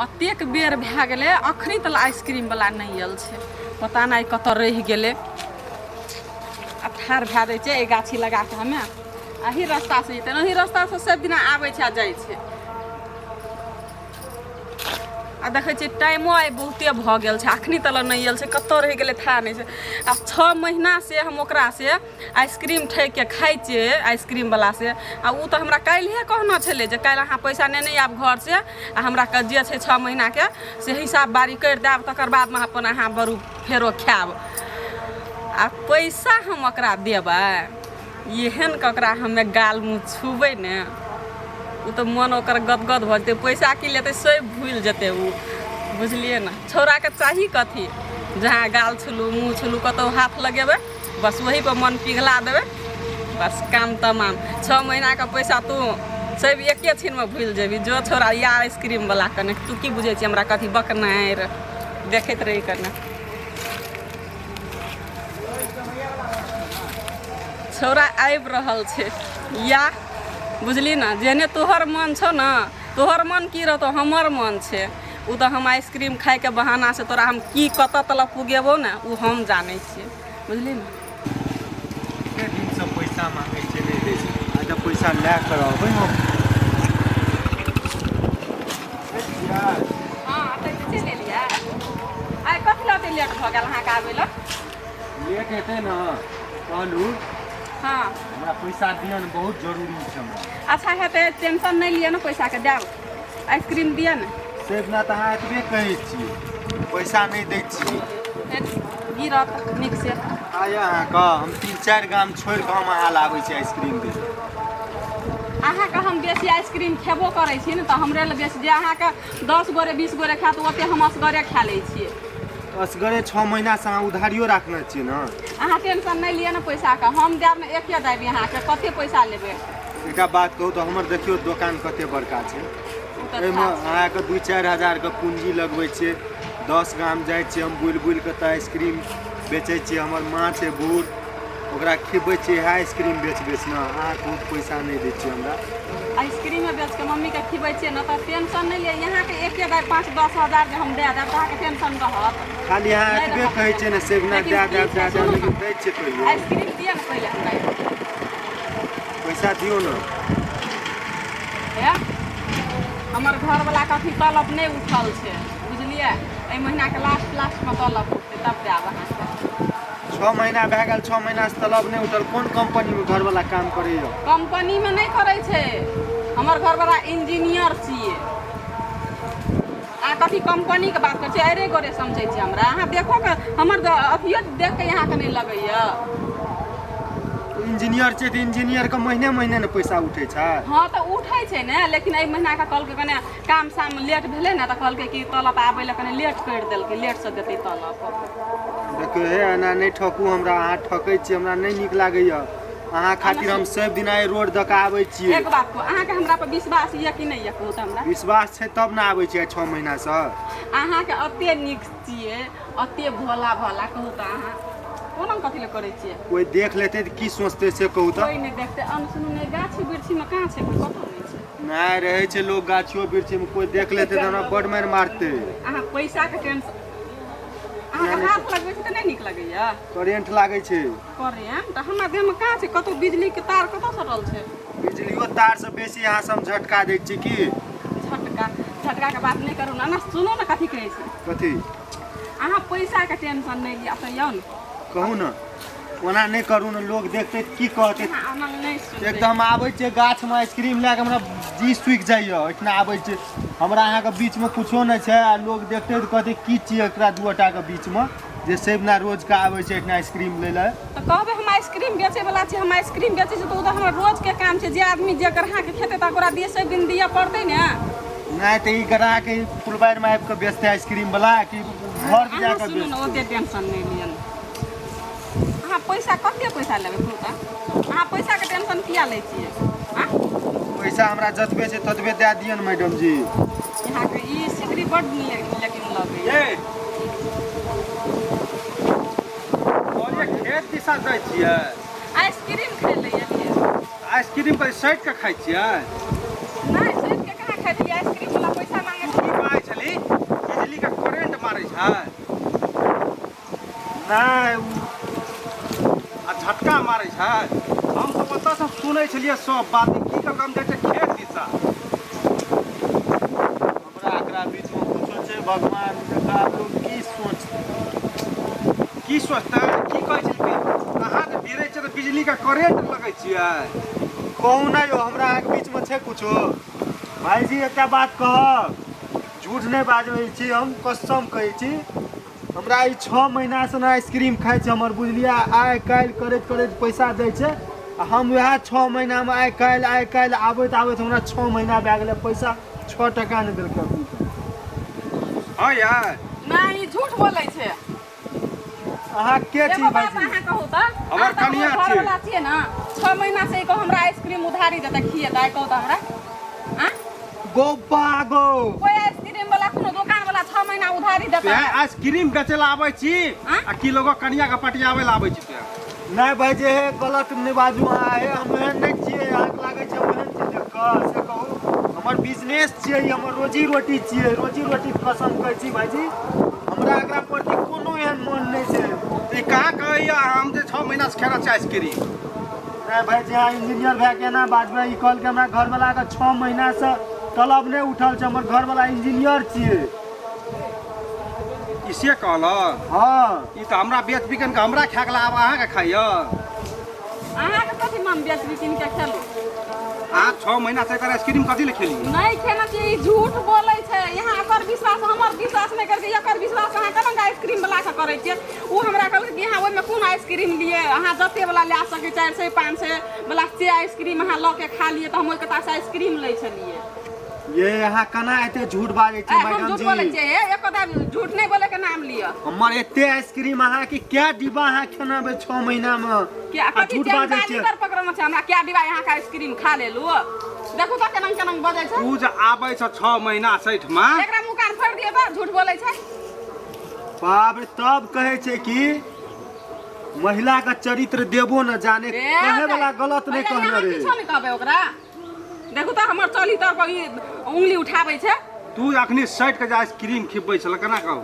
अतेक बेर भए गेलै अखनी तक आइसक्रीम वाला नहीं आयल छै पता नहीं कत रह गेलै अब ठार भए दै छै ए गाछी लगा के हमे अही रास्ता से जेतै ओही रास्ता से सब दिन आबै छै आ जाइ छै आ देखै छियै टाइमो आइ बहुते भऽ गेल छै अखनी तक नहीं आयल छै कतऽ रहि गेलै था नहीं छै आ 6 महीना से हम ओकरा से आइसक्रीम ठकि के खाइ छियै आइसक्रीम वाला से आ उ तऽ हमरा काल्हिए कहना छलै जे काल्हि अहाँ पैसा नेने आयब घर से आ हमरा जे छै 6 महीना के से हिसाब बारी करि देब तकर बादमे अपन अहाँ बरू फेरो खायब आ पैसा हम ओकरा देबै एहन ककरा हमे गाल मुँह छुबै ने उ तऽ मन ओकर गदगद भऽ जेतै पैसा की लेतै सब भूलि जेतै उ बुझलियै ने छौड़ाके चाही कथी जहाँ गाल छुलू मुँह छुलू कतौ हाथ लगेबै बस वही पर मन पिघला देबै बस काम तमाम 6 महीनाके पैसा तू सब एके छिनमे भूलि जेबही जो छौड़ा या आइसक्रीम वाला कने तू की बुझै छी हमरा कथी बकनाइ देखैत रही कने छौड़ा आबि रहल छै या बुझली ना जेने तोहर मन छौ ना तोहर मन की रहतौ हमर मन छै उ तऽ हम आइसक्रीम खाय के बहाना से तोरा हम की कतऽ तलक पुगेबो ने उ हम जानै छियै बुझली ना कते दिन से पैसा मांगै छै नहीं दै छै आज पैसा लै कर आबै हम हां तऽ चलि एलियै आइ कथी लते लेट भऽ गेल अहाँ के आबै लए लेट हेतै ना कहलू हाँ हमरा पैसा दिअ ने बहुत जरूरी छै हमरा अच्छा हेतै टेंशन नहीं लिया ना पैसा के देब आइसक्रीम दिया ना से बिना तऽ अहाँ एतबे कहै छियै पैसा नहीं दै छियै गिरत नीक से आय अहाँके हम 3-4 गाम छोड़ि कऽ हम अहाँ लाबै छी आइसक्रीम दे अहाँके हम बेसी आइसक्रीम खेबो करै छी ने तऽ हमरे लए बेसी जे अहाँके 10 गोरे 20 गोरे खायत ओते हम असगरे खा लै छियै असगरे 6 महीना से अहाँ उधारियो राखने छियै ना अहाँ टेंशन नहीं लिया ना पैसा का हम देब ने एके देब अहाँके कते पैसा लेबै एकटा बात कहू तऽ हमर देखियौ दोकान कते बड़का छै एहिमे अहाँके 2-4 हजार के पूंजी लगबै छियै 10 गाम जाइ छियै हम बुलि बुलि कऽ तऽ आइसक्रीम बेचै छियै हमर माँ छै बूढ़ ओकरा खिबै छियै इएह आइसक्रीम बेच ना अहाँ बहुत पैसा नहीं दै छियै हमरा आइसक्रीम बेच के मम्मी के खिबै छियै ना तऽ टेंशन नहीं लिया यहाँ के एके देब 5-10 हजार जे हम दे देब तऽ अहाँके टेंशन रहत खाली अहाँ एतबे कहै छियै ने से बिना दे लेकिन दै छियै कहियो आइसक्रीम दिया ना पहिले हमरा पैसा दियौ ना हमर घरवला कथी तलब नहीं उठल छै बुझलियै एहि महीना के लास्ट में तलब उठतै तब देब अहाँके 6 महीना भए गेल 6 महीना से तलब नहीं उठल कोन कंपनी में घर वाला काम करैया कंपनी में नहीं करे छै हमर घरवाला इंजीनियर छियै अहाँ कथी कंपनी के बात करै छियै अरे गोरे समझै छियै हमरा अहाँ देखो के हमर अथियो देख के यहाँ के नहीं लगैया इंजीनियर छै तऽ इंजीनियर के महीने महीने ने पैसा उठै छै हाँ तऽ उठै छै ने लेकिन एहि महीना के कहलकै कने काम साम लेट भेलै ने तऽ कहलकै कि तलब आबै लए कने लेट करि देलकै लेट से देतै तलब देखियौ हे एना नहीं ठकू हमरा अहाँ ठकै छी हमरा नहीं नीक लागैया अहाँ खातिर हम सब दिन आइ रोड दऽ कऽ आबै छियै एक बात को अहाँके हमरा पर विश्वास यऽ कि नहीं यऽ कहू तऽ हमरा विश्वास छै तब ने आबै छियै 6 महीना से अहाँके अते नीक छियै अते भोला भोला कहू तऽ अहाँ कोन कथी लए करै छियै कोई देख लेतै तऽ की सोचतै से कहू तऽ कोई नहीं देखते सुनू ने गाछी वृक्षी में कहाँ छै कतौ नहीं छै नहीं रहै छै लोग गाछियो वृक्षी में कोई देख लेतै तऽ हमरा बड मारि मारतै अहाँ पैसा के टेंशन अहाँके हाथ लगबै छै तऽ नहीं नीक लगैया करेंट लागै छै करेंट तऽ हमरा देह में कहाँ छै कतौ बिजली के तार कतौ सटल छै बिजलियो तार से बेसी अहाँ सब झटका दै छियै की झटका के बात नहीं करू ना सुनू ना कथी कहै छै कथी अहाँ पैसा के टेंशन नहीं लिया तऽ यौ ने कहू ना ओना नहीं करू ना लोग देखतै की कहतै अहाँ नहीं सुनबै एकदम आबै छै गाछ में आइसक्रीम लए के हमरा जी सूखि जाइए इतना आबै छै हमरा अहाँके बीच में कुछो नहीं छै आ लोग देखतै तऽ कहतै की छियै एकरा दूटा के बीच में जे सेबना रोज के आबै छै इतना आइसक्रीम लै लए तऽ कहबै हम आइसक्रीम बेचे वाला छी हम आइसक्रीम बेचै छी तऽ ओ तऽ हमर रोज के काम छै जे आदमी जे ग्राहक के खेतै तऽ ओकरा दिए सब दिन दिए पड़तै ने नहीं तो ई ग्राहक फुलबाड़ी में आबि कऽ बेचतै आइसक्रीम वाला कि घर पे जाकर सुनू ने ओते टेंशन नहीं लियन अहाँ पैसा कते पैसा लेबै कहू तऽ अहाँ पैसा के टेंशन किया लै छियै पैसा हमरा जतबे छै ततबे दए दियौ ने मैडम जी यहाँ के ई सिकरी बड लेकिन लगैया खेत दिशा जाइ छियै आइसक्रीम खाय ले एलियै आइसक्रीम पर सैट के खाइ छियै नहीं सैट के कहाँ खाइ छियै आइसक्रीम वाला पैसा मांगे की कहै छली नहीं आ झटका मारै छै हम तऽ ओतऽ से सुनै छलियै सब बात की कर हम जाइ छै खेत दिशा हमरा एकरा बीचमे कुछो छै भगवान एकरा लोग की सोचतै की कहै छै कि अहाँ जे गिरै छै तऽ बिजलीके करेंट लगै छियै कहू नहीं हो हमरा अहाँके बीचमे छै कुछो भाईजी एकटा बात कहब झूठ नहीं बाजै छी हम कसम कहै छी हमरा ई 6 महीना से ना आइसक्रीम खाइ छै हमर बुझलियै आइ काल्हि करैत करैत पैसा दै छै आ हम वएह 6 महीनामे आइ काल्हि आबैत हमरा 6 महीना भए गेलै पैसा 6 टका नहि देलकै हाँ यार नहीं ई झूठ बोलै छै अहाँ के छी एगो बात भाईजी अहाँ कहू तऽ हमर कनिया घर छियै। वाला छियै ना 6 महीना से ई कहू हमरा आइसक्रीम उधारी देतै खिएतै कहू तऽ हमरा आ गो पागो कोई आइसक्रीम वाला कोनो दुकान वाला 6 महीना उधारी देतै आइसक्रीम बेचे ला आबै छी हाँ? आ कि लोग कनिया के पटियावे ला आबै छी ते नहीं भाईजी हे गलत नहीं बाजू अहाँ हे हम एहन नहीं छियै अहाँके लागै छै हम एहन चीज देख कऽ से कहू हमर बिजनेस छियै ई हमर रोजी रोटी छियै रोजी रोटी कसम कहै छी भाईजी हमरा एकरा प्रति कोनो एहन मन नहीं छै ई का कहैया हम जे 6 महीना से खेना छै आइसक्रीम नहीं भाईजी अहाँ इंजीनियर भए के ना बाजबै ई कहलकै हमरा घरवलाके 6 महीना से तलब नहीं उठल छै हमर घरवला इंजीनियर छियै इसे कहल हाँ ई तऽ हमरा बेच बिकन के हमरा खाए गेला आब अहाँके खाइय अहाँके कथी मन बेच बिकिन के खेलू अहाँ 6 महीना से एकर आइसक्रीम कथी ले खेली नहीं खेना चाहिए ई झूठ बोलै छै यहाँ एकर विश्वास हमर विश्वास नहीं करके एकर विश्वास अहाँ केना आइसक्रीम वाला के करै छियै उ हमरा कहलकै कि यहाँ ओहिमे कोन आइसक्रीम लिए अहाँ जते वाला ले सकै 400 500 वाला से आइसक्रीम अहाँ लऽ के खा लिए तऽ हम ओहि कता से आइसक्रीम लै छलिए ये अहाँ केना एते झूठ बाजै छी हम मैडम झूठ जी बोलै छियै एक कथा झूठ नहीं बोले के नाम लिअ हमर एते आइसक्रीम अहाँ के क्या डिब्बा अहाँ खेनाबै 6 महीना में क्या कथी झूठ बाजै जानकारी छियै कर पकड़ना छै हमरा क्या डिब्बा यहाँ का आइसक्रीम खा लेलू देखू तऽ केना केना बजै छै तू जे आबै छ 6 महीना सैठ में एकरा मुँह कान फोड़ दियौ तऽ झूठ बोलै छै बाप रे तब कहै छै कि महिला का चरित्र देबो न जाने कहे वाला गलत नहीं कहने रे किछो नहीं कहबै ओकरा देखू तऽ हमर चली तर पर ई उंगली उठाबै छै तू अखनी सैठ के जे आइसक्रीम खिबै छल केना कहू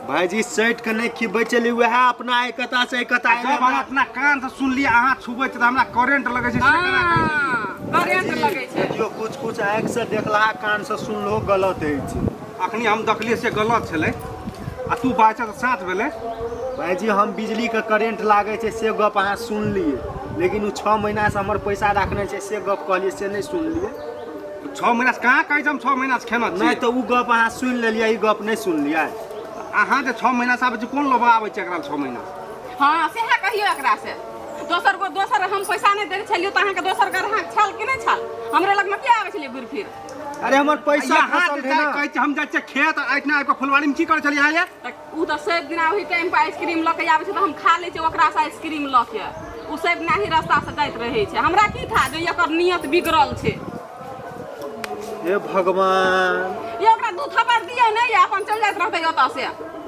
भाईजी सैठ के नहीं खिबै चली वह अपना एकता से एकता जब हम अपना कान से सुनलिए अहाँ छुबै छ त हमरा करेंट लगै छै से केना कहू करेंट लगै छै जो कुछ कुछ आँख से देखला कान से सुनलो गलत है छै अखनी हम देखलिए से गलत छलै आ तू बाजै त साथ भेलै भाईजी हम बिजली के करेंट लागे छै से गप अहाँ सुन लिए लेकिन उ 6 महीना से हमर पैसा रखने छै से गप कहलिए से नहीं सुन लिए 6 महीना से कहाँ कहै छै हम 6 महीना से खेना नहीं तो उ गप अहाँ सुन लेलिए ई गप नहीं सुन लिया अहाँ जे 6 महीना से आबै छी कोन लोभा आबै छै एकरा 6 महीना हाँ सेहे कहियो एकरा से दोसर हम पैसा नहीं दे छलियो तऽ अहाँके दोसर ग्राहक छल कि नहीं छल हमरे लग में क्या आबै छलिए घुर फिर अरे हमर पैसा यहाँ फसल जे है ना कहै छै हम जाइ छियै खेत आइठना आबि कऽ फुलवारी में की करै छलियै अहाँ ये उ तऽ सब दिन ओही टाइम पर आइसक्रीम लऽ के आबै छै तऽ हम खा लै छियै ओकरा से आइसक्रीम लऽ के उ सब दिन ही रास्ता से जाइत रहै छै हमरा की था जे एकर नियत बिगड़ल छै हे भगवान ये ओकरा दू थप्पड़ दियौ नहीं या अपन चल जाइत रहतै ओतऽ से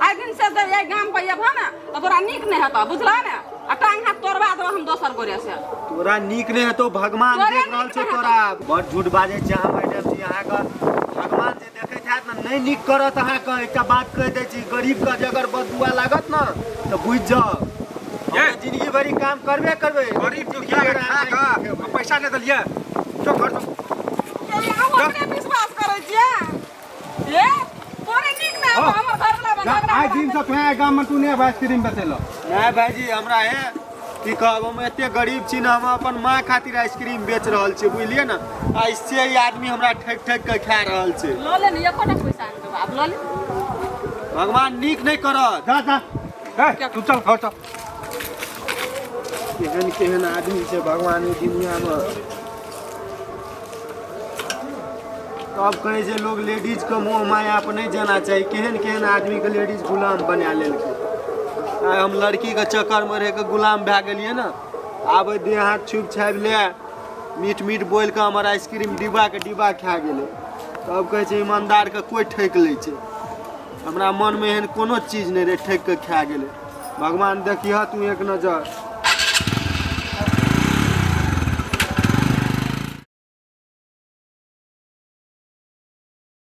आइ दिन से जे गाम पर एबह ने तऽ तोरा नीक नहीं हेतौ बुझलह ने आ टांग हाथ तोड़वा देबो हम दोसर गोरे से तोरा नीक नहीं है तो भगवान तोरा देख नीक रहल छै नहीं तोरा बड़ झूठ बाजै छै अहाँ मैडम जी अहाँके भगवान जे देखैत हैत ने नहीं नीक करत अहाँके एकटा बात कहि दै छी गरीब के जे अगर बदुआ लागत ने तऽ बुझ जाओ ये। जिंदगी भरि काम करबे करबै गरीब दुखिया के खा कऽ पैसा नहि देलियै जो घर जो हम अपने विश्वास करै छियै ए तोरे नीक ना हाँ। हमर घर वाला बना आइ दिन से तुम्हें गाम में तू नहीं आइसक्रीम बेचेलो नहीं भाईजी हमरा हे की कहब हम एते गरीब छी ना हम अपन माँ खातिर आइसक्रीम बेच रहल छी बुझलिए ना आ इससे ही आदमी हमरा ठक ठक के खा रहल छै लऽ ले ने एको पैसा नहीं देबो आब लऽ ले भगवान नीक नहीं करत जा जा ए तू चल घर चल केहन केहन आदमी छै भगवान ई दुनिया में तब कहै छै लोग लेडीज के मोह माया पर नहीं जाना चाही केहन केहन आदमी के लेडीज गुलाम बना लेलकै आइ हम लड़की के चक्कर में रह के गुलाम भए गेलिए ना आबै देह हाथ छुप छापि ले मीठ मीठ बोल के हमर आइसक्रीम डिब्बा के डिब्बा खा गेलै तब कहै छै ईमानदार के कोई ठकि लै छै हमरा मन में एहन कोनो चीज नहीं रहे ठकि के खा गेलै भगवान देखिह तू एक नजर